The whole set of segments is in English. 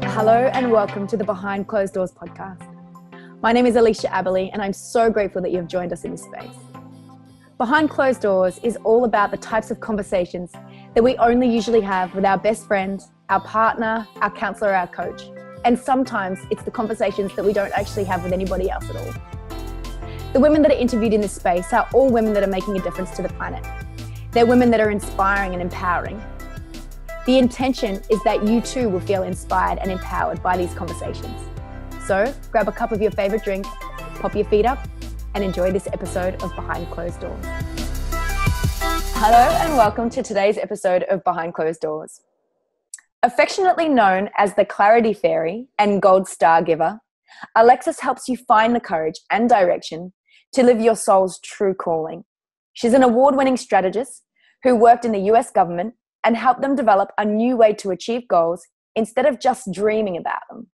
Hello and welcome to the Behind Closed Doors podcast. My name is Alicia Aberley and I'm so grateful that you've joined us in this space. Behind Closed Doors is all about the types of conversations that we only usually have with our best friend, our partner, our counselor, our coach. And sometimes it's the conversations that we don't actually have with anybody else at all. The women that are interviewed in this space are all women that are making a difference to the planet. They're women that are inspiring and empowering. The intention is that you too will feel inspired and empowered by these conversations. So grab a cup of your favorite drink, pop your feet up, and enjoy this episode of Behind Closed Doors. Hello and welcome to today's episode of Behind Closed Doors. Affectionately known as the Clarity Fairy and Gold Star Giver, Alexis helps you find the courage and direction to live your soul's true calling. She's an award-winning strategist who worked in the US government and help them develop a new way to achieve goals instead of just dreaming about them.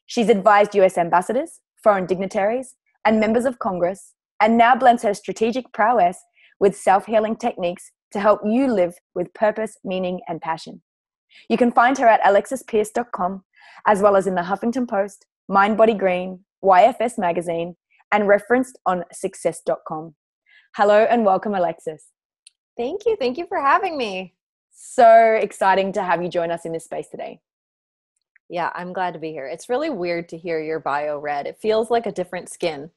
She's advised US ambassadors, foreign dignitaries, and members of Congress, and now blends her strategic prowess with self-healing techniques to help you live with purpose, meaning, and passion. You can find her at alexispierce.com, as well as in the Huffington Post, Mind Body Green, YFS Magazine, and referenced on success.com. Hello and welcome, Alexis. Thank you. Thank you for having me. So exciting to have you join us in this space today. Yeah, I'm glad to be here. It's really weird to hear your bio read. It feels like a different skin,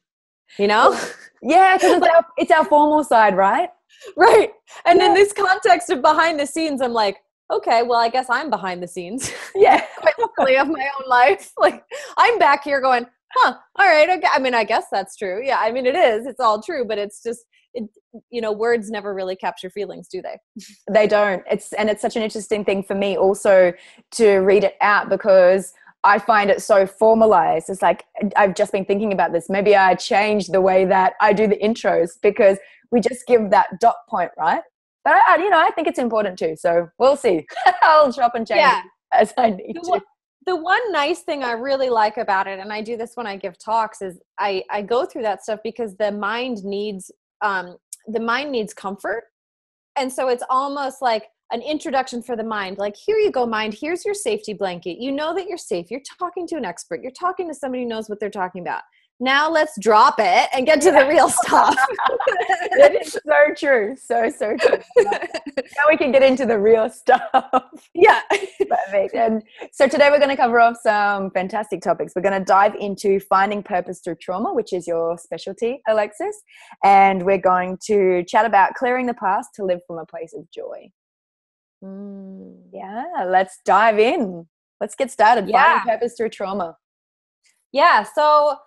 you know? Yeah, because it's our formal side, right? Right. And in this context of behind the scenes, I'm like, okay, well, I guess I'm behind the scenes. Yeah. Quite literally of my own life. Like, I'm back here going, all right. Okay. I mean, I guess that's true. Yeah. I mean, it is. It's all true, but it's just, words never really capture feelings, do they? They don't. It's such an interesting thing for me also to read it out because I find it so formalized. It's like, I've just been thinking about this. Maybe I change the way that I do the intros because we just give that dot point, right? But I think it's important too. So we'll see. I'll chop and change as I need to. The one nice thing I really like about it, and I do this when I give talks, is I go through that stuff because the mind needs comfort. And so it's almost like an introduction for the mind. Like, here you go, mind. Here's your safety blanket. You know that you're safe. You're talking to an expert. You're talking to somebody who knows what they're talking about. Now let's drop it and get to the real stuff. That is so true. So true. Now we can get into the real stuff. Yeah. Perfect. And so today we're going to cover off some fantastic topics. We're going to dive into finding purpose through trauma, which is your specialty, Alexis. And we're going to chat about clearing the past to live from a place of joy. Yeah, let's dive in. Let's get started. Finding purpose through trauma. Yeah. So,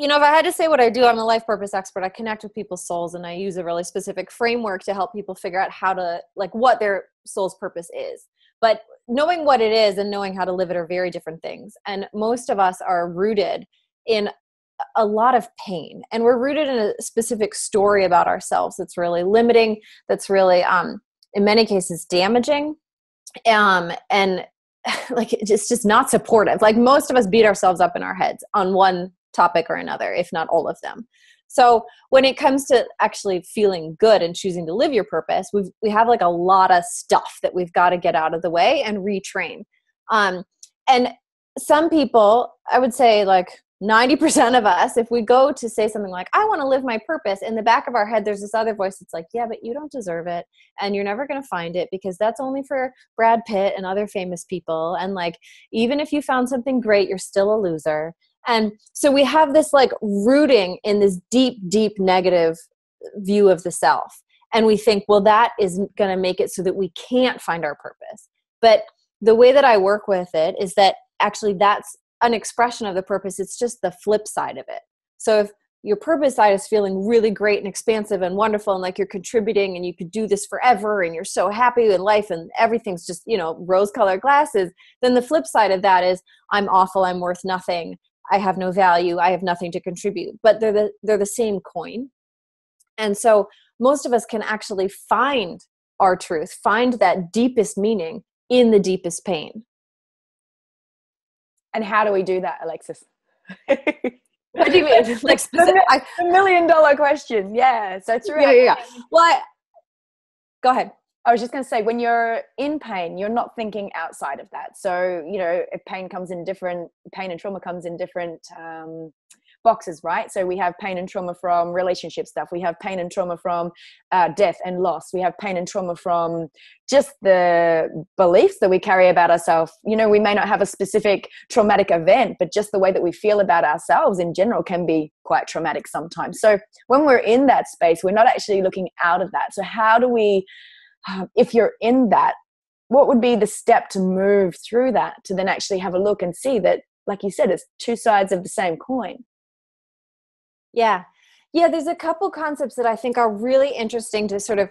if I had to say what I do, I'm a life purpose expert. I connect with people's souls and I use a really specific framework to help people figure out how to, what their soul's purpose is. But knowing what it is and knowing how to live it are very different things. And most of us are rooted in a lot of pain, and we're rooted in a specific story about ourselves that's really limiting, that's really, in many cases, damaging. And it's just not supportive. Like, most of us beat ourselves up in our heads on one topic or another, if not all of them. So when it comes to actually feeling good and choosing to live your purpose, we have a lot of stuff that we've got to get out of the way and retrain. And some people, I would say 90% of us, if we go to say something like, I want to live my purpose, in the back of our head, there's this other voice that's like, yeah, but you don't deserve it. And you're never going to find it because that's only for Brad Pitt and other famous people. And even if you found something great, you're still a loser. And so we have this rooting in this deep, deep negative view of the self. And we think, well, that is going to make it so that we can't find our purpose. But the way that I work with it is that actually that's an expression of the purpose. It's just the flip side of it. So if your purpose side is feeling really great and expansive and wonderful and you're contributing and you could do this forever and you're so happy in life and everything's just, rose-colored glasses, then the flip side of that is I'm awful, I'm worth nothing, I have no value, I have nothing to contribute. But they're the same coin. And so most of us can actually find our truth, find that deepest meaning in the deepest pain. And how do we do that, Alexis? What do you mean? The $1 million question. Yeah. So it's really yeah. Well, go ahead. I was just going to say, when you're in pain, you're not thinking outside of that. So, if pain and trauma comes in different boxes, right? So we have pain and trauma from relationship stuff. We have pain and trauma from death and loss. We have pain and trauma from just the beliefs that we carry about ourselves. We may not have a specific traumatic event, but just the way that we feel about ourselves in general can be quite traumatic sometimes. So when we're in that space, we're not actually looking out of that. So how do we, if you're in that, what would be the step to move through that, to then actually have a look and see that, like you said, it's two sides of the same coin? Yeah. There's a couple concepts that I think are really interesting to sort of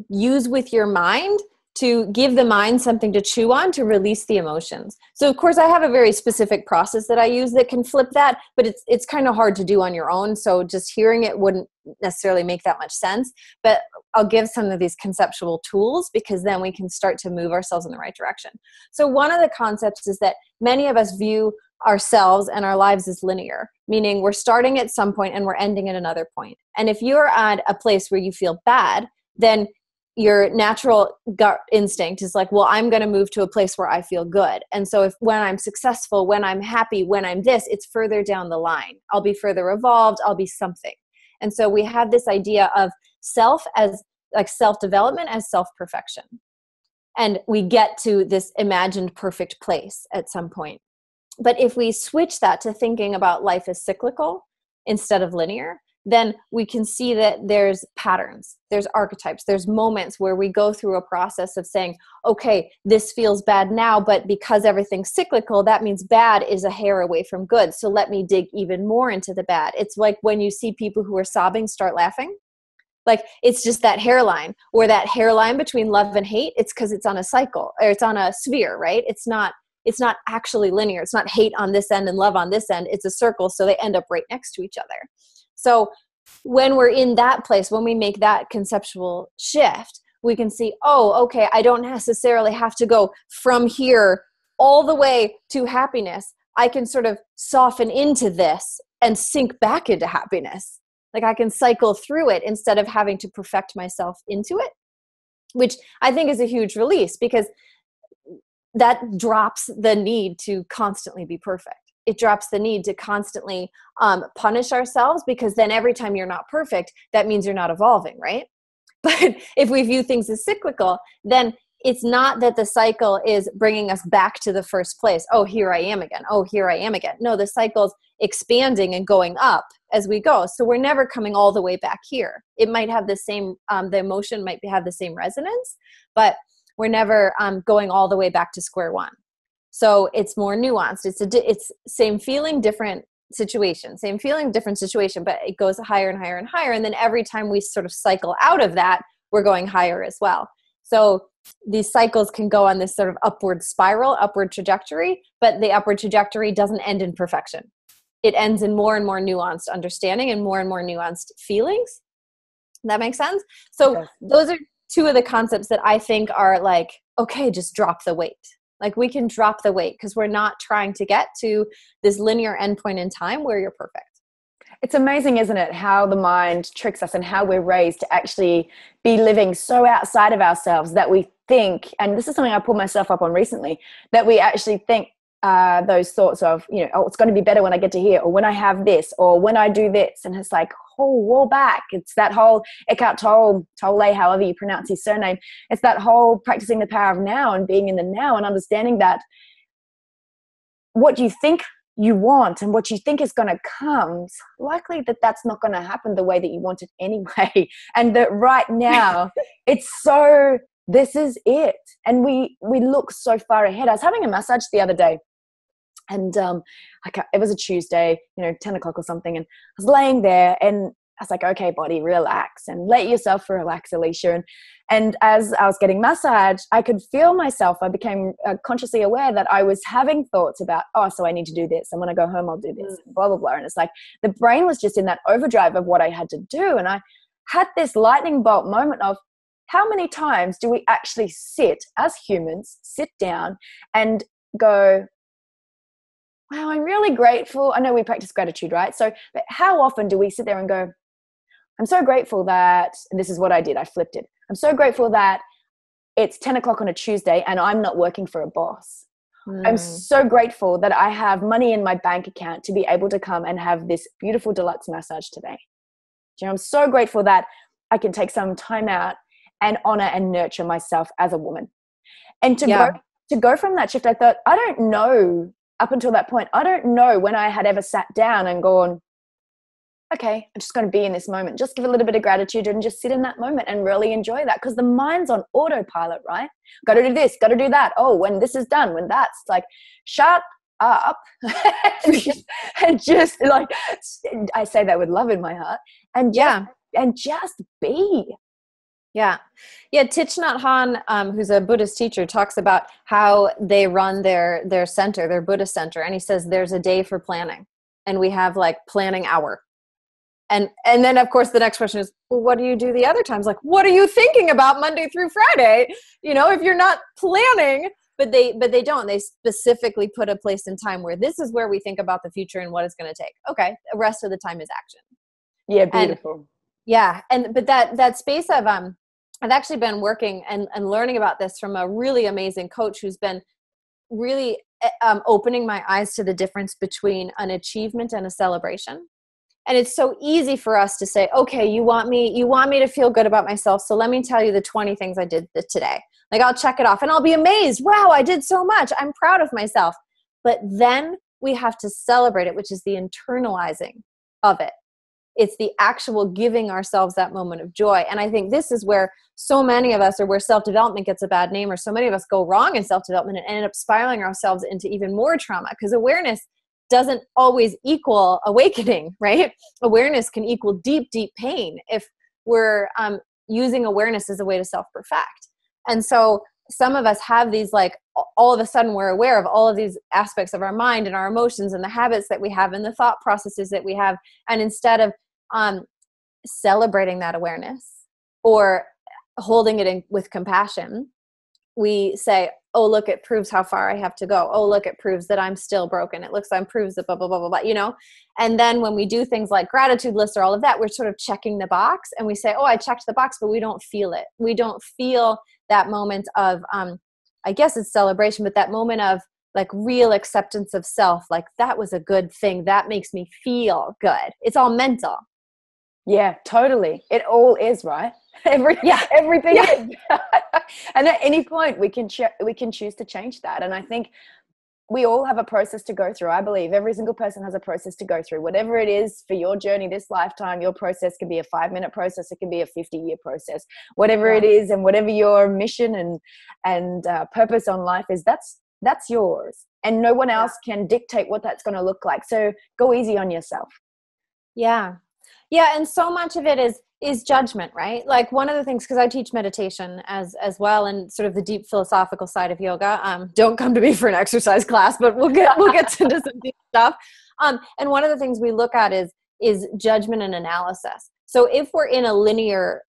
use with your mind, to give the mind something to chew on, to release the emotions. So of course I have a very specific process that I use that can flip that, but it's kind of hard to do on your own. So just hearing it wouldn't necessarily make that much sense, but I'll give some of these conceptual tools, because then we can start to move ourselves in the right direction. So one of the concepts is that many of us view ourselves and our lives as linear, meaning we're starting at some point and we're ending at another point. And if you're at a place where you feel bad, then your natural gut instinct is like, well, I'm going to move to a place where I feel good. And so when I'm successful, when I'm happy, when I'm this, it's further down the line. I'll be further evolved. I'll be something. And so we have this idea of self as like self-development as self-perfection. And we get to this imagined perfect place at some point. But if we switch that to thinking about life as cyclical instead of linear, then we can see that there's patterns, there's archetypes, there's moments where we go through a process of saying, okay, this feels bad now, but because everything's cyclical, that means bad is a hair away from good. So let me dig even more into the bad. It's like when you see people who are sobbing start laughing, like it's just that hairline, or that hairline between love and hate. It's because it's on a cycle, or it's on a sphere, right? It's not actually linear. It's not hate on this end and love on this end. It's a circle. So they end up right next to each other. So when we're in that place, when we make that conceptual shift, we can see, oh, okay, I don't necessarily have to go from here all the way to happiness. I can sort of soften into this and sink back into happiness. Like I can cycle through it instead of having to perfect myself into it, which I think is a huge release, because that drops the need to constantly be perfect. It drops the need to constantly punish ourselves, because then every time you're not perfect, that means you're not evolving, right? But if we view things as cyclical, then it's not that the cycle is bringing us back to the first place. Oh, here I am again. Oh, here I am again. No, the cycle's expanding and going up as we go. So we're never coming all the way back here. It might have the same, the emotion might have the same resonance, but we're never going all the way back to square one. So it's more nuanced. It's same feeling, different situation, same feeling, different situation, but it goes higher and higher and higher. And then every time we sort of cycle out of that, we're going higher as well. So these cycles can go on this sort of upward spiral, upward trajectory, but the upward trajectory doesn't end in perfection. It ends in more and more nuanced understanding and more nuanced feelings. That makes sense? So those are two of the concepts that I think are like, okay, just drop the weight. Like we can drop the weight because we're not trying to get to this linear endpoint in time where you're perfect. It's amazing, isn't it, how the mind tricks us and how we're raised to actually be living so outside of ourselves that we think, and this is something I pulled myself up on recently, that we actually think those thoughts of, oh, it's going to be better when I get to here, or when I have this, or when I do this. And it's like, oh, wall back. It's that whole Eckhart Tolle, however you pronounce his surname. It's that whole practicing the power of now and being in the now and understanding that what you think you want and what you think is going to come, it's likely that that's not going to happen the way that you want it anyway. And that right now, it's so, this is it. And we look so far ahead. I was having a massage the other day, and it was a Tuesday, 10 o'clock or something. And I was laying there and I was like, okay, body, relax and let yourself relax, Alicia. And as I was getting massaged, I could feel myself. I became consciously aware that I was having thoughts about, oh, so I need to do this. And when I go home, I'll do this, blah, blah, blah. And it's like the brain was just in that overdrive of what I had to do. And I had this lightning bolt moment of, how many times do we actually sit as humans, sit down and go, wow, I'm really grateful. I know we practice gratitude, right? So, but how often do we sit there and go, I'm so grateful that, and this is what I did, I flipped it. I'm so grateful that it's 10 o'clock on a Tuesday and I'm not working for a boss. I'm so grateful that I have money in my bank account to be able to come and have this beautiful deluxe massage today. You know, I'm so grateful that I can take some time out and honor and nurture myself as a woman. And to go from that shift, I thought, I don't know, up until that point, I don't know when I had ever sat down and gone, okay, I'm just going to be in this moment. Just give a little bit of gratitude and just sit in that moment and really enjoy that, because the mind's on autopilot, right? Got to do this, got to do that. Oh, when this is done, when that's like, shut up and just like, I say that with love in my heart, and just be. Yeah. Thich Nhat Hanh, who's a Buddhist teacher, talks about how they run their center, their Buddhist center. And he says, there's a day for planning, and we have like planning hour. And then of course the next question is, well, what do you do the other times? Like, what are you thinking about Monday through Friday? You know, if you're not planning, but they don't, they specifically put a place and time where this is where we think about the future and what it's going to take. Okay. The rest of the time is action. Yeah. Beautiful. But that space of, I've actually been working and learning about this from a really amazing coach who's been really opening my eyes to the difference between an achievement and a celebration. And it's so easy for us to say, okay, you want me to feel good about myself. So let me tell you the 20 things I did today. Like, I'll check it off and I'll be amazed. Wow, I did so much. I'm proud of myself. But then we have to celebrate it, which is the internalizing of it. It's the actual giving ourselves that moment of joy. And I think this is where so many of us, or where self-development gets a bad name, or so many of us go wrong in self-development and end up spiraling ourselves into even more trauma, because awareness doesn't always equal awakening, right? Awareness can equal deep, deep pain if we're using awareness as a way to self-perfect. And so some of us have these, like, all of a sudden we're aware of all of these aspects of our mind and our emotions and the habits that we have and the thought processes that we have. And instead of celebrating that awareness or holding it in with compassion, we say, oh, look, it proves how far I have to go. Oh, look, it proves that I'm still broken. It proves that blah, blah, blah, blah, blah, you know? And then when we do things like gratitude lists or all of that, we're sort of checking the box and we say, oh, I checked the box, but we don't feel it. We don't feel that moment of, I guess it's celebration, but that moment of like real acceptance of self. Like, that was a good thing. That makes me feel good. It's all mental. Yeah, totally. It all is, right? Everything is. And at any point we can choose to change that. And I think we all have a process to go through. I believe every single person has a process to go through. Whatever it is for your journey this lifetime, your process can be a 5-minute process. It can be a 50-year process. Whatever it is, and whatever your mission and purpose on life is, that's yours. And no one else can dictate what that's going to look like. So go easy on yourself. Yeah. Yeah. And so much of it is judgment, right? Like, one of the things, because I teach meditation as well, and sort of the deep philosophical side of yoga. Don't come to me for an exercise class, but we'll get into some deep stuff. And one of the things we look at is judgment and analysis. So if we're in a linear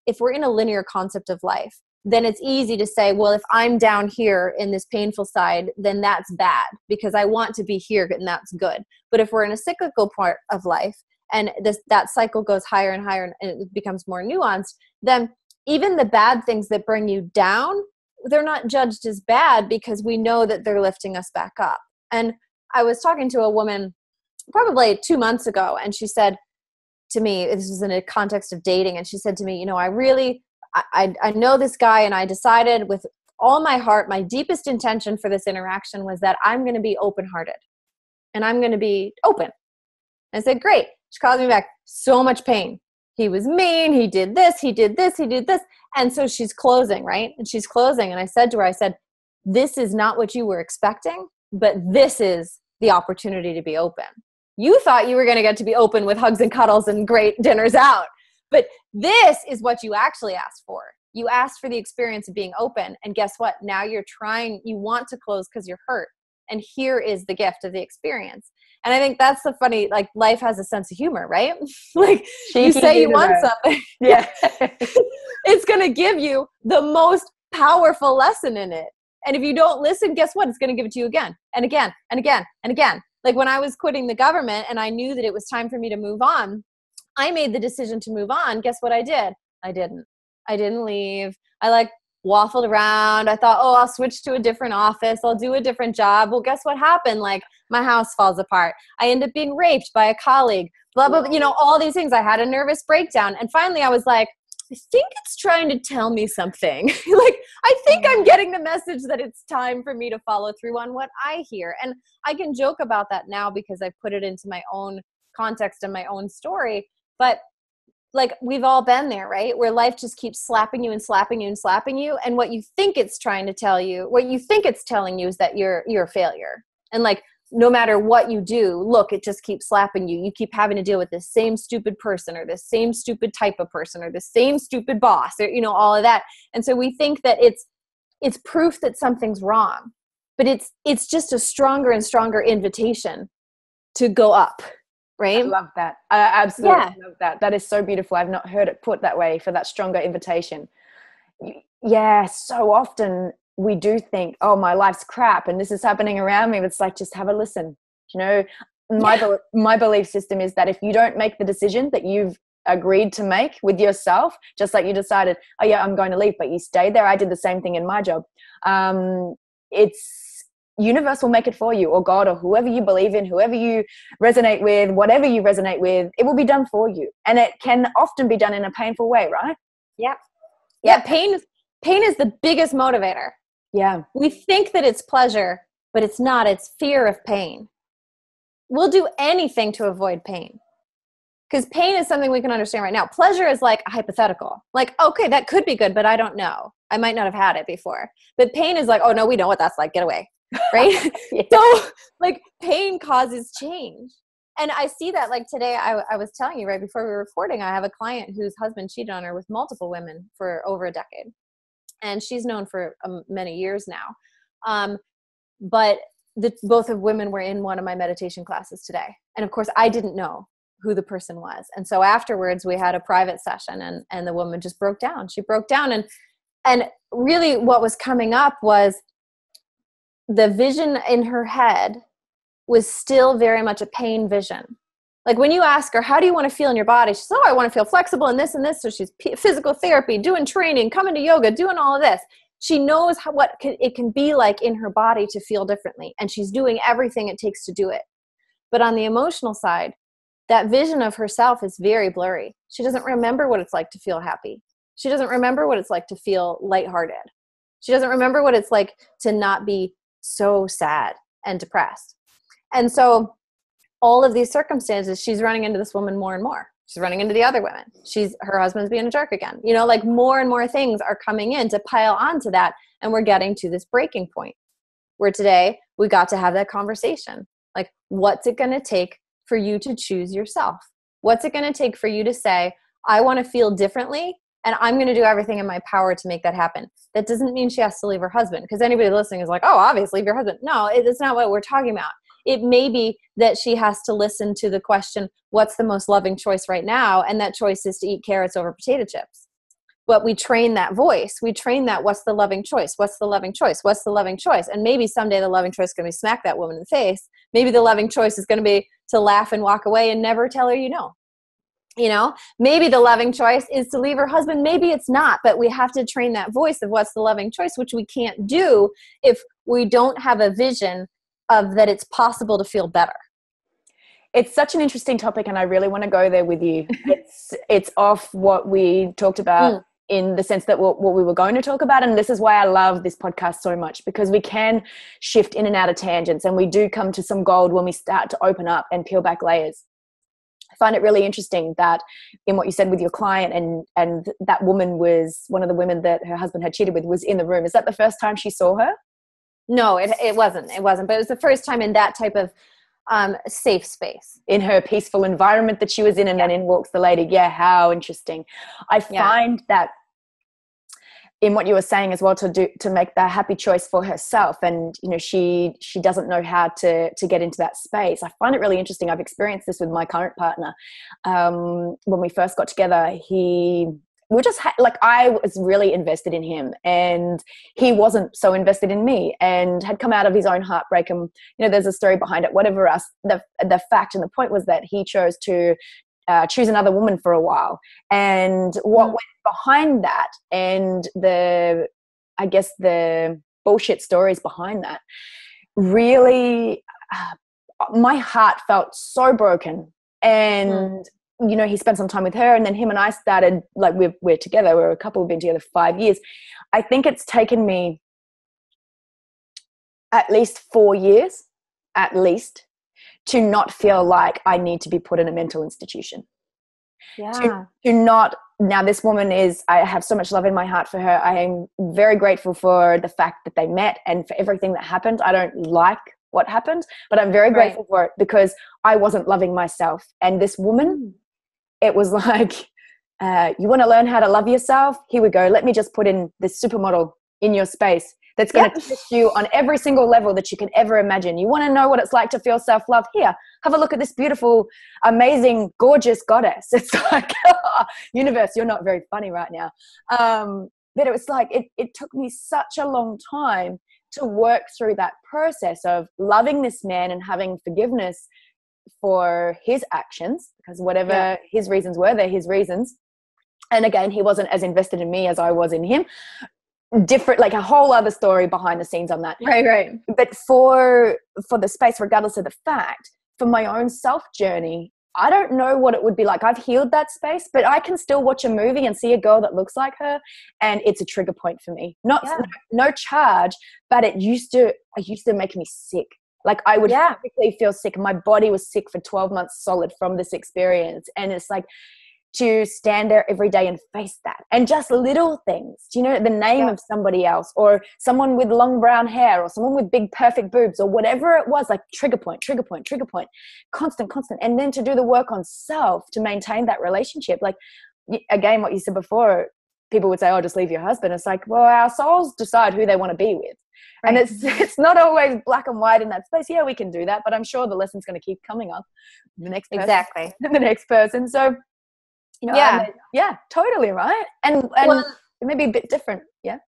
concept of life, then it's easy to say, well, if I'm down here in this painful side, then that's bad because I want to be here and that's good. But if we're in a cyclical part of life, and that cycle goes higher and higher and it becomes more nuanced, then even the bad things that bring you down, they're not judged as bad because we know that they're lifting us back up. And I was talking to a woman probably 2 months ago, and she said to me, this was in a context of dating, and she said to me, you know, I know this guy, and I decided with all my heart, my deepest intention for this interaction was that I'm going to be open-hearted and I'm going to be open. And I said, great. She calls me back. So much pain. He was mean. He did this. He did this. He did this. And so she's closing, right? And she's closing. And I said to her, this is not what you were expecting, but this is the opportunity to be open. You thought you were going to get to be open with hugs and cuddles and great dinners out. But this is what you actually asked for. You asked for the experience of being open. And guess what? Now you want to close because you're hurt. And here is the gift of the experience. And I think that's the funny, like, life has a sense of humor, right? Like, you say you want something. Yeah. It's going to give you the most powerful lesson in it. And if you don't listen, guess what? It's going to give it to you again and again and again and again. Like, when I was quitting the government and I knew that it was time for me to move on, I made the decision to move on. Guess what I did? I didn't leave. I waffled around. I thought, oh, I'll switch to a different office. I'll do a different job. Well, guess what happened? Like, my house falls apart. I end up being raped by a colleague, blah, blah, blah, all these things. I had a nervous breakdown. And finally I was like, I think it's trying to tell me something. Like, I think I'm getting the message that it's time for me to follow through on what I hear. And I can joke about that now because I put it into my own context and my own story. But like, we've all been there, right? Where life just keeps slapping you and slapping you and slapping you. And what you think it's trying to tell you, what you think it's telling you is that you're a failure. And like, no matter what you do, look, it just keeps slapping you. You keep having to deal with this same stupid person or this same stupid type of person or the same stupid boss or, all of that. And so we think that it's proof that something's wrong, but it's just a stronger and stronger invitation to go up. Right? I love that. I absolutely love that. That is so beautiful. I've not heard it put that way, for that stronger invitation. Yeah, so often we do think, oh, my life's crap and this is happening around me. It's like, just have a listen. My belief system is that if you don't make the decision that you've agreed to make with yourself, just like you decided, oh yeah, I'm going to leave, but you stayed there. I did the same thing in my job. Universe will make it for you, or God, or whoever you believe in, whoever you resonate with, whatever you resonate with, it will be done for you. And it can often be done in a painful way, right? Yeah. Yeah. Pain is the biggest motivator. Yeah. We think that it's pleasure, but it's not. It's fear of pain. We'll do anything to avoid pain, because pain is something we can understand right now. Pleasure is like a hypothetical. Like, okay, that could be good, but I don't know. I might not have had it before. But pain is like, oh no, we know what that's like. Get away. Right? Yeah. So like, pain causes change. And I see that, like today, I was telling you right before we were recording, I have a client whose husband cheated on her with multiple women for over a decade. And she's known for many years now. But both of women were in one of my meditation classes today. And of course, I didn't know who the person was. And so afterwards we had a private session, and the woman just broke down. She broke down. And really what was coming up was the vision in her head was still very much a pain vision. Like, when you ask her, how do you want to feel in your body? She says, oh, I want to feel flexible and this and this. So she's physical therapy, doing training, coming to yoga, doing all of this. She knows what it can be like in her body to feel differently. And she's doing everything it takes to do it. But on the emotional side, that vision of herself is very blurry. She doesn't remember what it's like to feel happy. She doesn't remember what it's like to feel lighthearted. She doesn't remember what it's like to not be so sad and depressed. And so all of these circumstances, she's running into this woman more and more. She's running into the other women. Her husband's being a jerk again. Like, more and more things are coming in to pile onto that. And we're getting to this breaking point where today we got to have that conversation. Like, what's it going to take for you to choose yourself? What's it going to take for you to say, I want to feel differently, and I'm going to do everything in my power to make that happen? That doesn't mean she has to leave her husband, because anybody listening is like, oh, obviously leave your husband. No, it's not what we're talking about. It may be that she has to listen to the question, what's the most loving choice right now? And that choice is to eat carrots over potato chips. But we train that voice. We train that, what's the loving choice? What's the loving choice? What's the loving choice? And maybe someday the loving choice is going to be smack that woman in the face. Maybe the loving choice is going to be to laugh and walk away and never tell her you know. Maybe the loving choice is to leave her husband. Maybe it's not, but we have to train that voice of what's the loving choice, which we can't do if we don't have a vision of that it's possible to feel better. It's such an interesting topic, and I really want to go there with you. It's off what we talked about in the sense that what we were going to talk about. And this is why I love this podcast so much, because we can shift in and out of tangents, and we do come to some gold when we start to open up and peel back layers. I find it really interesting that in what you said with your client, and that woman was one of the women that her husband had cheated with, was in the room. Is that the first time she saw her? No, it wasn't. It wasn't. But it was the first time in that type of safe space. In her peaceful environment that she was in, and then in walks the lady. Yeah, how interesting. I find that in what you were saying as well, to make that happy choice for herself, and she doesn't know how to get into that space. I find it really interesting. I've experienced this with my current partner. When we first got together, I was really invested in him, and he wasn't so invested in me, and had come out of his own heartbreak. And there's a story behind it. Whatever else, the fact and the point was that he chose to choose another woman for a while. And what went behind that, and the I guess the bullshit stories behind that, really, my heart felt so broken. And you know, he spent some time with her, and then him and I started, like, we're together, we're a couple, we've been together 5 years. I think it's taken me at least 4 years, at least, to not feel like I need to be put in a mental institution. Yeah. To not, now this woman is, I have so much love in my heart for her. I am very grateful for the fact that they met and for everything that happened. I don't like what happened, but I'm very grateful for it, because I wasn't loving myself. And this woman, it was like, you want to learn how to love yourself? Here we go. Let me just put in this supermodel in your space that's going to test you on every single level that you can ever imagine. You want to know what it's like to feel self-love? Here, have a look at this beautiful, amazing, gorgeous goddess. It's like, universe, you're not very funny right now. But it was like, it took me such a long time to work through that process of loving this man and having forgiveness for his actions, because whatever his reasons were, they're his reasons. And again, he wasn't as invested in me as I was in him. Different, like a whole other story behind the scenes on that. Right. But for the space, regardless of the fact, for my own self journey, I don't know what it would be like. I've healed that space, but I can still watch a movie and see a girl that looks like her, and it's a trigger point for me. No charge, but it used to make me sick. Like I would physically feel sick. My body was sick for 12 months solid from this experience. And it's like, to stand there every day and face that, and just little things, you know, the name of somebody else, or someone with long brown hair, or someone with big perfect boobs, or whatever it was, like trigger point, constant. And then to do the work on self to maintain that relationship. Like, again, what you said before, people would say, oh, just leave your husband. It's like, well, our souls decide who they want to be with. Right. And it's not always black and white in that space. Yeah, we can do that, but I'm sure the lesson's going to keep coming up. The next person, exactly. The next person. So, you know, totally, right? And well, it may be a bit different. Yeah,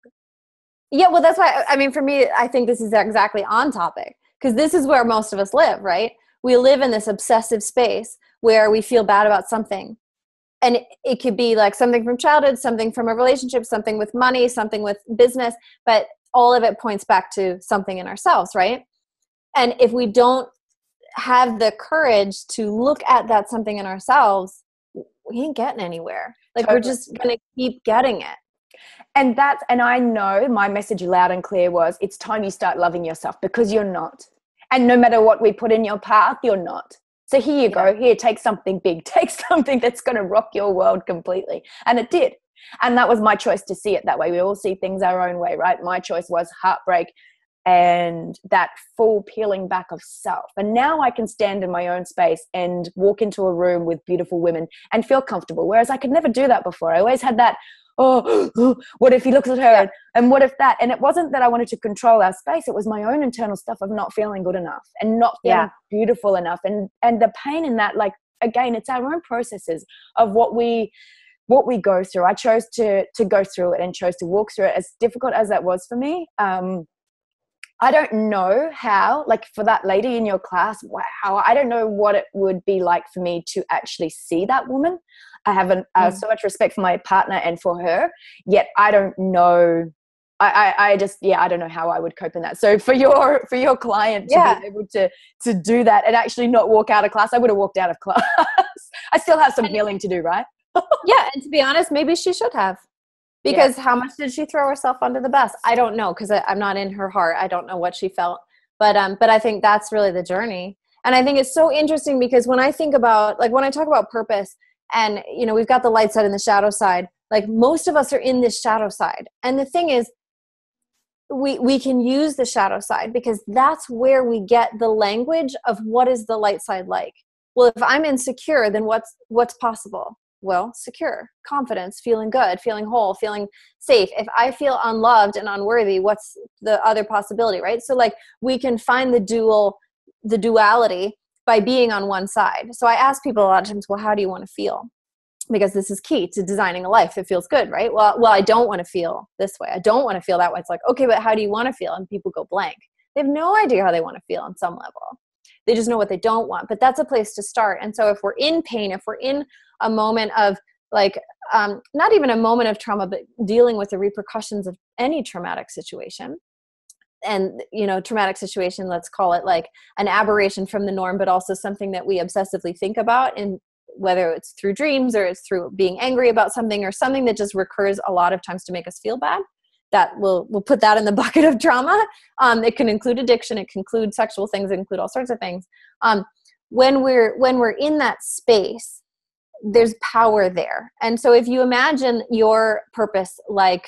well, that's why, I mean, for me, I think this is exactly on topic, because this is where most of us live, right? We live in this obsessive space where we feel bad about something. And it could be like something from childhood, something from a relationship, something with money, something with business, but all of it points back to something in ourselves, right? And if we don't have the courage to look at that something in ourselves, we ain't getting anywhere. Like We're just going to keep getting it. And I know my message loud and clear was, it's time you start loving yourself, because you're not. And no matter what we put in your path, you're not. So here you go. Here, take something big. Take something that's going to rock your world completely. And it did. And that was my choice to see it that way. We all see things our own way, right? My choice was heartbreak and that full peeling back of self. And now I can stand in my own space and walk into a room with beautiful women and feel comfortable. Whereas I could never do that before. I always had that, what if he looks at her and what if that? And it wasn't that I wanted to control our space. It was my own internal stuff of not feeling good enough and not feeling beautiful enough. And the pain in that, like, again, it's our own processes of what we go through. I chose to go through it and chose to walk through it, as difficult as that was for me. I don't know how, like for that lady in your class, wow, I don't know what it would be like for me to actually see that woman. I have so much respect for my partner and for her, yet I don't know. I don't know how I would cope in that. So for your client to be able to do that and actually not walk out of class, I would have walked out of class. I still have some healing to do, right? And to be honest, maybe she should have. Because how much did she throw herself under the bus? I don't know, because I'm not in her heart. I don't know what she felt. But I think that's really the journey. And I think it's so interesting, because when I think about, like, when I talk about purpose, and, you know, we've got the light side and the shadow side, like most of us are in this shadow side. And the thing is, we can use the shadow side, because that's where we get the language of what is the light side like. Well, if I'm insecure, then what's possible? Well, secure, confidence, feeling good, feeling whole, feeling safe. If I feel unloved and unworthy, what's the other possibility, right? So like we can find the duality by being on one side. So I ask people a lot of times, well, how do you want to feel? Because this is key to designing a life that feels good, right? Well, I don't want to feel this way. I don't want to feel that way. It's like, okay, but how do you want to feel? And people go blank. They have no idea how they want to feel on some level. They just know what they don't want. But that's a place to start. And so if we're in pain, if we're in a moment of like not even a moment of trauma, but dealing with the repercussions of any traumatic situation. And, traumatic situation, let's call it like an aberration from the norm, but also something that we obsessively think about, and whether it's through dreams or it's through being angry about something, or something that just recurs a lot of times to make us feel bad, that we'll put that in the bucket of trauma. It can include addiction. It can include sexual things. It can include all sorts of things. When we're in that space, there's power there. And so if you imagine your purpose like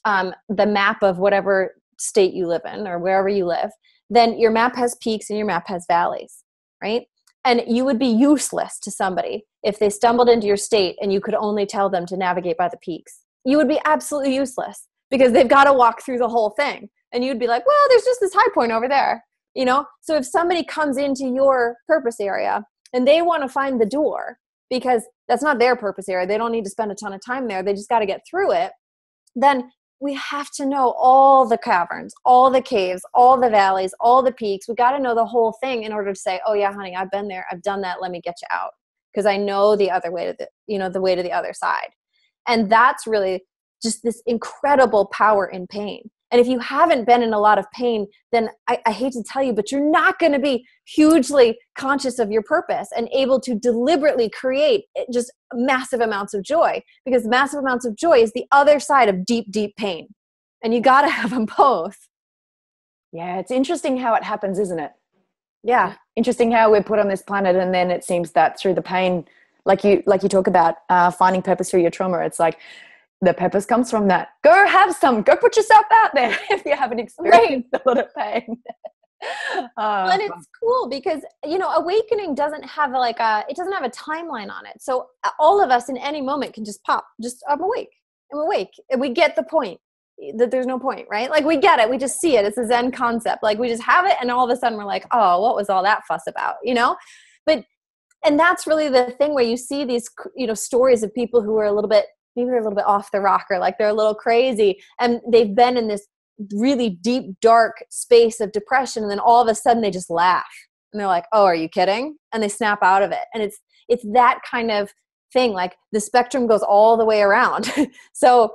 the map of whatever state you live in or wherever you live, then your map has peaks and your map has valleys, right? And you would be useless to somebody if they stumbled into your state and you could only tell them to navigate by the peaks. You would be absolutely useless because they've got to walk through the whole thing. And you'd be like, well, there's just this high point over there, So if somebody comes into your purpose area and they want to find the door, because that's not their purpose area, they don't need to spend a ton of time there, they just got to get through it, then we have to know all the caverns, all the caves, all the valleys, all the peaks. We got to know the whole thing in order to say, oh yeah, honey, I've been there. I've done that. Let me get you out. Because I know the other way to the way to the other side. And that's really just this incredible power in pain. And if you haven't been in a lot of pain, then I hate to tell you, but you're not going to be hugely conscious of your purpose and able to deliberately create just massive amounts of joy, because massive amounts of joy is the other side of deep, deep pain. And you got to have them both. Yeah, it's interesting how it happens, isn't it? Yeah. Interesting how we're put on this planet, and then it seems that through the pain, like you talk about finding purpose through your trauma, it's like, the purpose comes from that. Go have some. Go put yourself out there if you haven't experienced a lot of pain. Well, and it's cool because, awakening doesn't have it doesn't have a timeline on it. So all of us in any moment can just pop, I'm awake. And we get the point that there's no point, right? Like we get it. We just see it. It's a Zen concept. Like we just have it. And all of a sudden we're like, oh, what was all that fuss about? And that's really the thing where you see these, stories of people who are maybe they're a little bit off the rocker, like they're a little crazy, and they've been in this really deep, dark space of depression, and then all of a sudden they just laugh, and they're like, oh, are you kidding? And they snap out of it. And it's that kind of thing, like the spectrum goes all the way around. So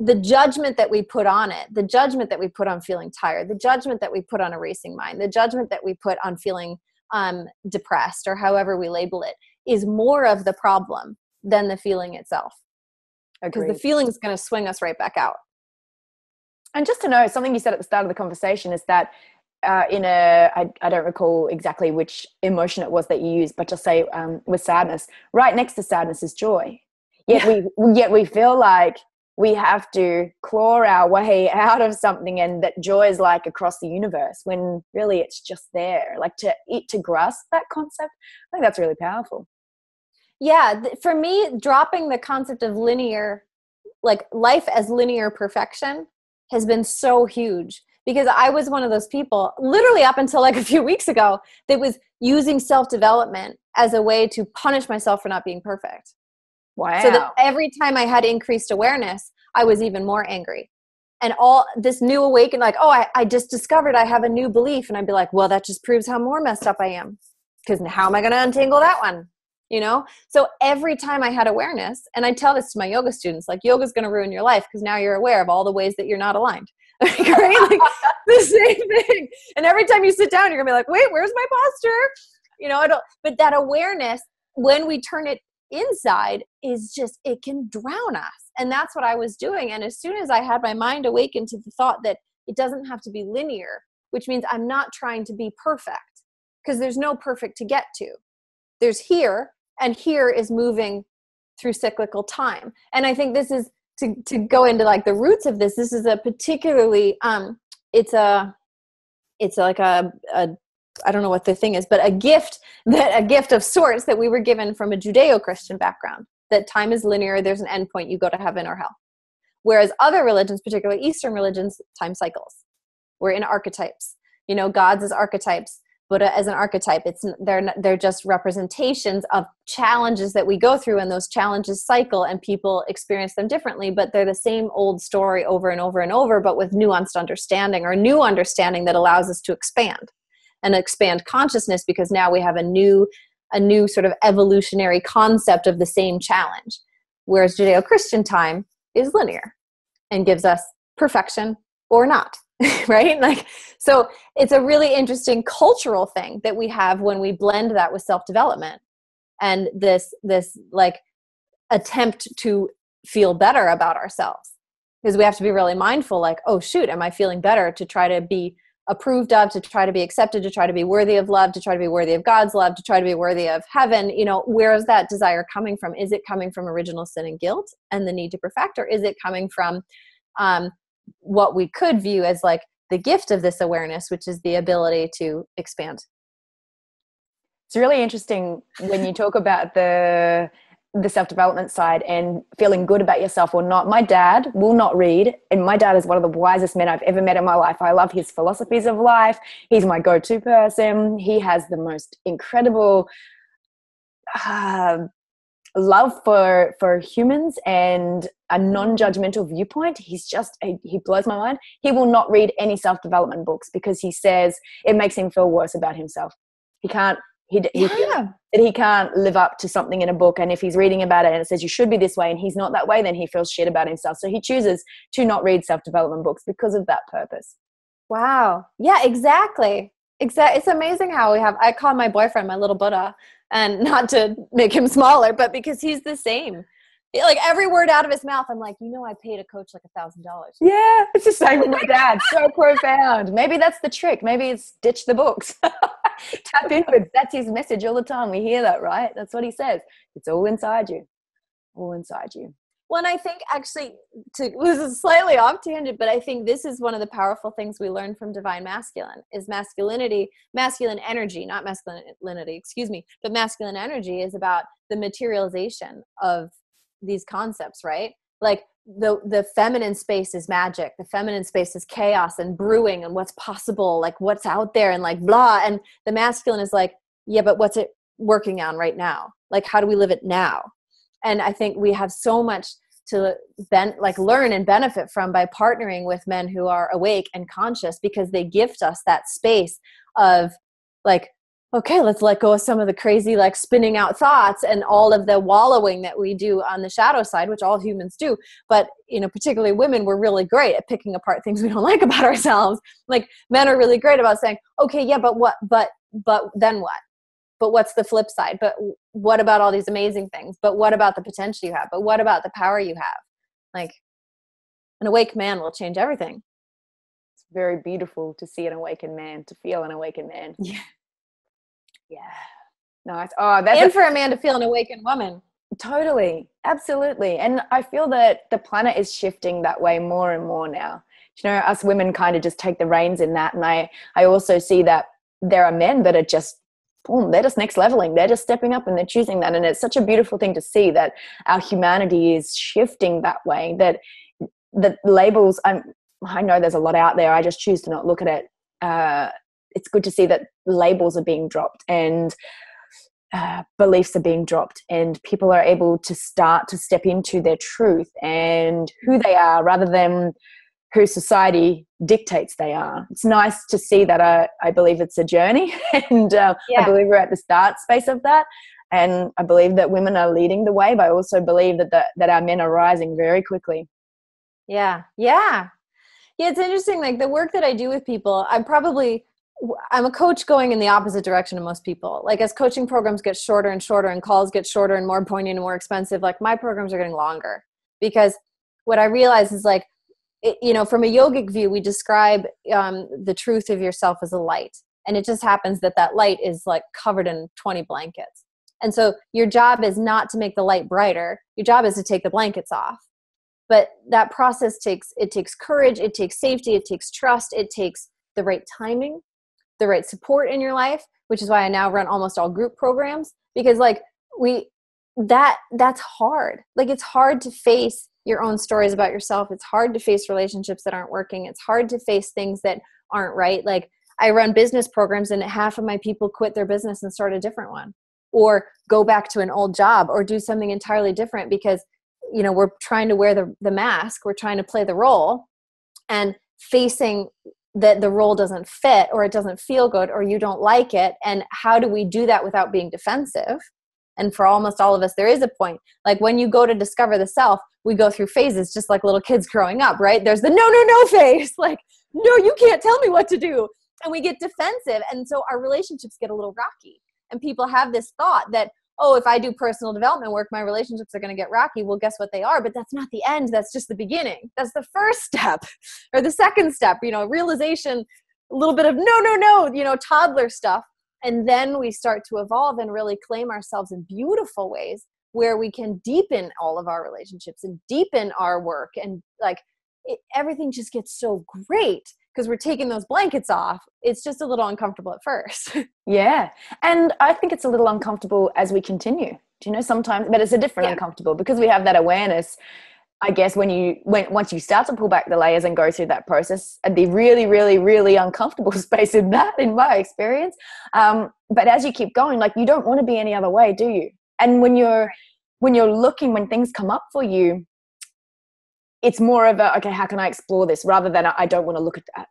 the judgment that we put on it, the judgment that we put on feeling tired, the judgment that we put on a racing mind, the judgment that we put on feeling depressed, or however we label it, is more of the problem than the feeling itself. Because the feeling is going to swing us right back out. And just to know, something you said at the start of the conversation is that I don't recall exactly which emotion it was that you used, but just say with sadness, right next to sadness is joy. Yet we feel like we have to claw our way out of something, and that joy is like across the universe, when really it's just there. Like to grasp that concept, I think that's really powerful. Yeah, for me, dropping the concept of linear, like life as linear perfection, has been so huge, because I was one of those people, literally up until like a few weeks ago, that was using self-development as a way to punish myself for not being perfect. Wow. So that every time I had increased awareness, I was even more angry. And all this new awakening, like, oh, I just discovered I have a new belief. And I'd be like, well, that just proves how more messed up I am, because how am I going to untangle that one? So every time I had awareness, and I tell this to my yoga students, like, yoga's going to ruin your life because now you're aware of all the ways that you're not aligned. Right? Like the same thing. And every time you sit down, you're gonna be like, wait, where's my posture? But that awareness, when we turn it inside, is just, it can drown us. And that's what I was doing. And as soon as I had my mind awakened to the thought that it doesn't have to be linear, which means I'm not trying to be perfect, because there's no perfect to get to. There's here, and here is moving through cyclical time. And I think this is, to go into like the roots of this is a particularly, it's like a I don't know what the thing is, but a gift of sorts that we were given from a Judeo-Christian background, that time is linear. There's an endpoint. You go to heaven or hell. Whereas other religions, particularly Eastern religions, time cycles. We're in archetypes, gods as archetypes, Buddha as an archetype. They're just representations of challenges that we go through, and those challenges cycle, and people experience them differently, but they're the same old story over and over and over, but with nuanced understanding, or new understanding that allows us to expand consciousness, because now we have a new sort of evolutionary concept of the same challenge. whereas Judeo-Christian time is linear and gives us perfection or not. Right? Like, so it's a really interesting cultural thing that we have when we blend that with self-development and this like attempt to feel better about ourselves, because we have to be really mindful, like, oh shoot, am I feeling better, to try to be approved of, to try to be accepted, to try to be worthy of love, to try to be worthy of God's love, to try to be worthy of heaven. You know, where is that desire coming from? Is it coming from original sin and guilt and the need to perfect, or is it coming from what we could view as like the gift of this awareness, which is the ability to expand? It's really interesting when you talk about the self-development side and feeling good about yourself or not. My dad will not read, and my dad is one of the wisest men I've ever met in my life. I love his philosophies of life. He's my go-to person. He has the most incredible love for humans and a non-judgmental viewpoint. He blows my mind. He will not read any self-development books because he says it makes him feel worse about himself. He feels that he can't live up to something in a book, and if he's reading about it and it says you should be this way and he's not that way, then he feels shit about himself. So he chooses to not read self-development books because of that purpose. Wow. Yeah, exactly. It's amazing how I call my boyfriend my little Buddha, and not to make him smaller, but because he's the same. Like every word out of his mouth, I'm like, I paid a coach like $1,000. Yeah, it's the same with my dad. So profound. Maybe that's the trick. Maybe it's ditch the books. Tap into it. That's his message all the time. We hear that, right? That's what he says. It's all inside you. All inside you. Well, and I think actually, this is slightly off tangent, but I think this is one of the powerful things we learn from Divine Masculine is masculine energy, not masculinity, excuse me, but masculine energy is about the materialization of these concepts, right? Like the feminine space is magic. The feminine space is chaos and brewing and what's possible, like what's out there and like blah. And the masculine is like, yeah, but what's it working on right now? Like, how do we live it now? And I think we have so much to learn and benefit from by partnering with men who are awake and conscious, because they gift us that space of like, okay, let's let go of some of the crazy, like spinning out thoughts and all of the wallowing that we do on the shadow side, which all humans do. But, particularly women, we're really great at picking apart things we don't like about ourselves. Like men are really great about saying, okay, yeah, but what, but then what? But what's the flip side? But what about all these amazing things? But what about the potential you have? But what about the power you have? Like an awake man will change everything. It's very beautiful to see an awakened man, to feel an awakened man. Yeah. Yeah. Nice. Oh, and for a man to feel an awakened woman. Totally. Absolutely. And I feel that the planet is shifting that way more and more now. Us women kind of just take the reins in that. And I also see that there are men that are just, boom, they're just next leveling. They're just stepping up and they're choosing that. And it's such a beautiful thing to see that our humanity is shifting that way, that the labels, I know there's a lot out there. I just choose to not look at it. It's good to see that labels are being dropped and beliefs are being dropped, and people are able to start to step into their truth and who they are rather than who society dictates they are. It's nice to see that. I believe it's a journey and I believe we're at the start space of that, and I believe that women are leading the way, but I also believe that our men are rising very quickly. Yeah, it's interesting. Like the work that I do with people, I'm a coach going in the opposite direction of most people. Like as coaching programs get shorter and shorter and calls get shorter and more poignant and more expensive, like my programs are getting longer, because what I realize is like, from a yogic view, we describe the truth of yourself as a light. And it just happens that light is like covered in 20 blankets. And so your job is not to make the light brighter. Your job is to take the blankets off. But that process takes courage. It takes safety. It takes trust. It takes the right timing, the right support in your life, which is why I now run almost all group programs, because like that's hard. Like it's hard to face your own stories about yourself. It's hard to face relationships that aren't working. It's hard to face things that aren't right. Like I run business programs and half of my people quit their business and start a different one, or go back to an old job, or do something entirely different because, we're trying to wear the mask. We're trying to play the role, and facing that the role doesn't fit, or it doesn't feel good, or you don't like it. And how do we do that without being defensive? And for almost all of us, there is a point. Like when you go to discover the self, we go through phases just like little kids growing up, right? There's the no phase. Like, no, you can't tell me what to do. And we get defensive. And so our relationships get a little rocky. And people have this thought that, oh, if I do personal development work, my relationships are going to get rocky. Well, guess what they are? But that's not the end. That's just the beginning. That's the first step or the second step, realization, a little bit of no, toddler stuff. And then we start to evolve and really claim ourselves in beautiful ways where we can deepen all of our relationships and deepen our work. And everything just gets so great because we're taking those blankets off. It's just a little uncomfortable at first. Yeah. And I think it's a little uncomfortable as we continue, sometimes, but it's a different uncomfortable because we have that awareness. I guess once you start to pull back the layers and go through that process, and the really, really, really uncomfortable space in my experience. But as you keep going, you don't want to be any other way, do you? And when you're looking, when things come up for you, it's more of a, okay, how can I explore this rather than I don't want to look at that.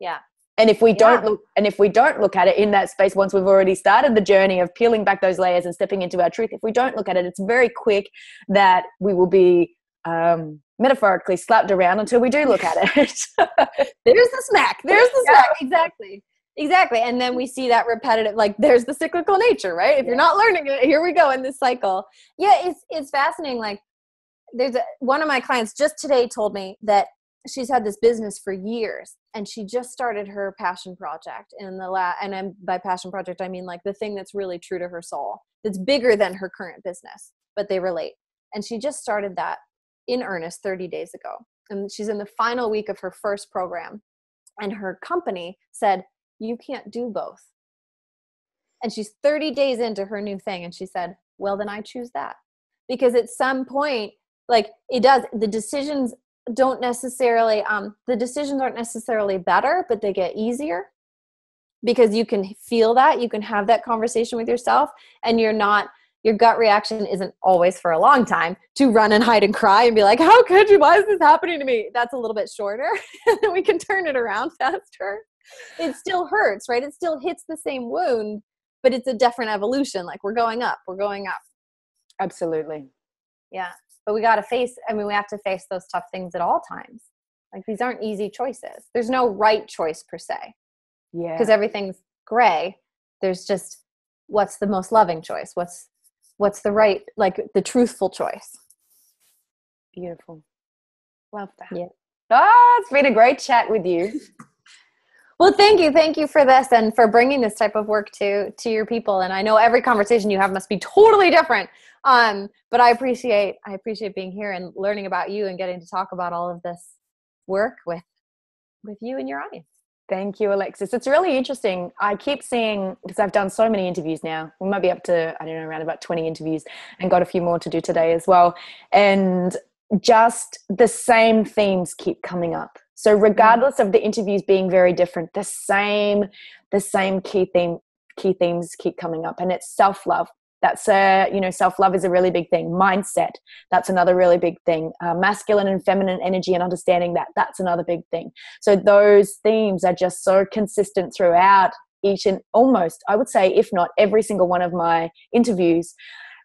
Yeah. And if we don't look at it in that space, once we've already started the journey of peeling back those layers and stepping into our truth, if we don't look at it, it's very quick that we will be metaphorically slapped around until we do look at it. There's the smack. Exactly. And then we see that repetitive, there's the cyclical nature, right? If you're not learning it, here we go in this cycle. Yeah. It's fascinating. One of my clients just today told me that she's had this business for years and she just started her passion project and by passion project, I mean the thing that's really true to her soul, that's bigger than her current business, but they relate. And she just started that in earnest 30 days ago. And she's in the final week of her first program. And her company said, you can't do both. And she's 30 days into her new thing. And she said, well, then I choose that. Because at some point, the decisions aren't necessarily better, but they get easier because you can feel that, you can have that conversation with yourself, and your gut reaction isn't always for a long time to run and hide and cry and be like, how could you? Why is this happening to me? That's a little bit shorter. And then we can turn it around faster. It still hurts, right? It still hits the same wound, but it's a different evolution. We're going up. Absolutely. Yeah. But we have to face those tough things at all times. These aren't easy choices. There's no right choice per se. Yeah. Because everything's gray. There's just what's the most loving choice? What's the right, the truthful choice? Beautiful. Love that. Yeah. It's been a great chat with you. Well, thank you. Thank you for this and for bringing this type of work to your people. And I know every conversation you have must be totally different. But I appreciate being here and learning about you and getting to talk about all of this work with you and your audience. Thank you, Alexis. It's really interesting. I keep seeing, because I've done so many interviews now, we might be up to, around about 20 interviews and got a few more to do today as well. And just the same themes keep coming up. So regardless of the interviews being very different, the same key themes keep coming up, and it's self-love. That's self-love is a really big thing. Mindset, that's another really big thing. Masculine and feminine energy and understanding that's another big thing. So those themes are just so consistent throughout each and almost, I would say, if not every single one of my interviews,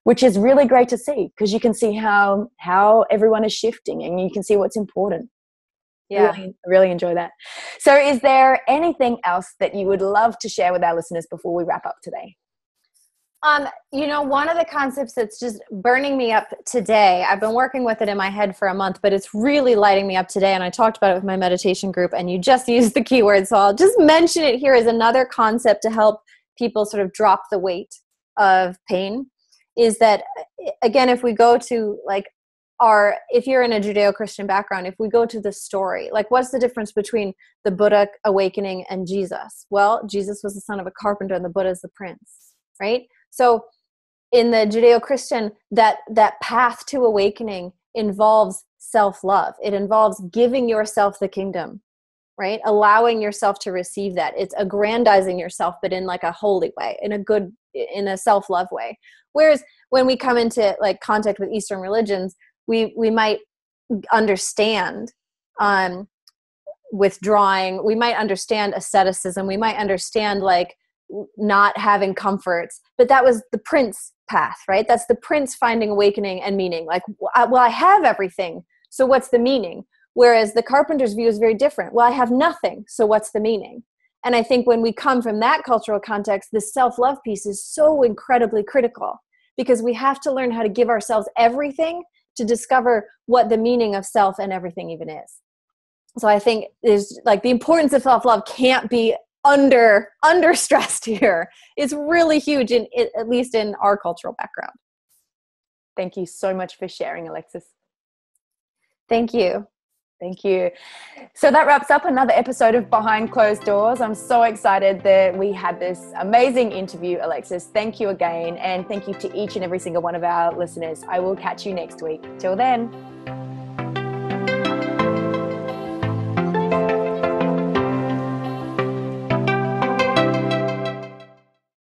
which is really great to see because you can see how everyone is shifting and you can see what's important. Yeah. I really enjoy that. So is there anything else that you would love to share with our listeners before we wrap up today? One of the concepts that's just burning me up today, I've been working with it in my head for a month, but it's really lighting me up today. And I talked about it with my meditation group and you just used the keyword. So I'll just mention it here as another concept to help people sort of drop the weight of pain is that, again, if we go to if you're in a Judeo-Christian background, if we go to the story, what's the difference between the Buddha awakening and Jesus? Well, Jesus was the son of a carpenter and the Buddha is the prince, right? So in the Judeo-Christian, that path to awakening involves self-love. It involves giving yourself the kingdom, right? Allowing yourself to receive that. It's aggrandizing yourself, but in a holy way, in a self-love way. Whereas when we come into contact with Eastern religions, we might understand withdrawing. We might understand asceticism. We might understand not having comforts, but that was the prince path, right? That's the prince finding awakening and meaning. Like, well, I have everything, so what's the meaning? Whereas the carpenter's view is very different. Well, I have nothing, so what's the meaning? And I think when we come from that cultural context, the self-love piece is so incredibly critical, because we have to learn how to give ourselves everything to discover what the meaning of self and everything even is. So I think there's like the importance of self-love can't be under stressed here. It's really huge, at least in our cultural background. Thank you so much for sharing, Alexis. Thank you. Thank you. So that wraps up another episode of Behind Closed Doors. I'm so excited that we had this amazing interview, Alexis. Thank you again. And thank you to each and every single one of our listeners. I will catch you next week. Till then.